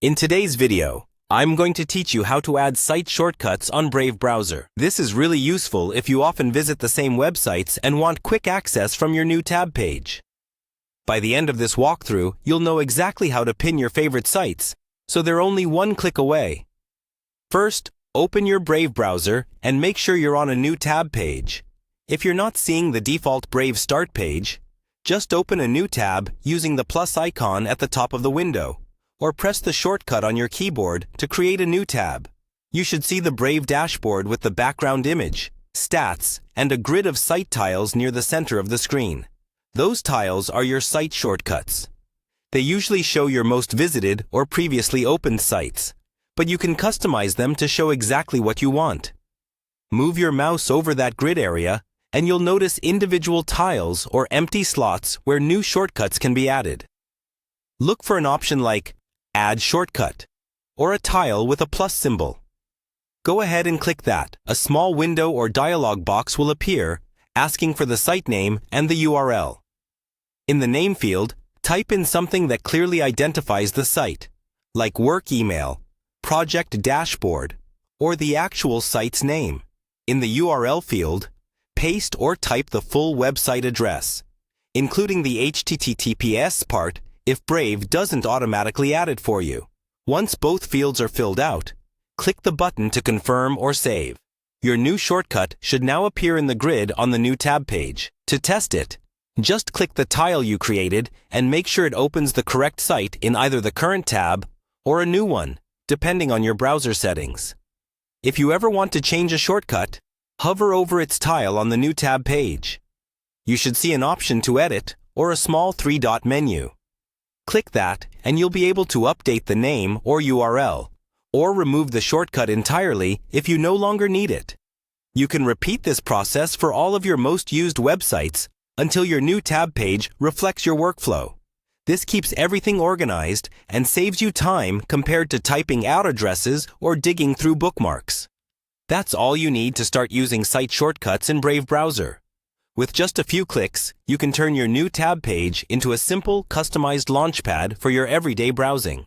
In today's video, I'm going to teach you how to add site shortcuts on Brave browser. This is really useful if you often visit the same websites and want quick access from your new tab page. By the end of this walkthrough, you'll know exactly how to pin your favorite sites, so they're only one click away. First, open your Brave browser and make sure you're on a new tab page. If you're not seeing the default Brave start page, just open a new tab using the plus icon at the top of the window, or press the shortcut on your keyboard to create a new tab. You should see the Brave dashboard with the background image, stats, and a grid of site tiles near the center of the screen. Those tiles are your site shortcuts. They usually show your most visited or previously opened sites, but you can customize them to show exactly what you want. Move your mouse over that grid area, and you'll notice individual tiles or empty slots where new shortcuts can be added. Look for an option like Add Shortcut, or a tile with a plus symbol. Go ahead and click that. A small window or dialog box will appear, asking for the site name and the URL. In the name field, type in something that clearly identifies the site, like work email, project dashboard, or the actual site's name. In the URL field, paste or type the full website address, including the HTTPS part if Brave doesn't automatically add it for you. Once both fields are filled out, click the button to confirm or save. Your new shortcut should now appear in the grid on the new tab page. To test it, just click the tile you created and make sure it opens the correct site in either the current tab or a new one, depending on your browser settings. If you ever want to change a shortcut, hover over its tile on the new tab page. You should see an option to edit or a small three-dot menu. Click that and you'll be able to update the name or URL, or remove the shortcut entirely if you no longer need it. You can repeat this process for all of your most used websites until your new tab page reflects your workflow. This keeps everything organized and saves you time compared to typing out addresses or digging through bookmarks. That's all you need to start using site shortcuts in Brave browser. With just a few clicks, you can turn your new tab page into a simple, customized launchpad for your everyday browsing.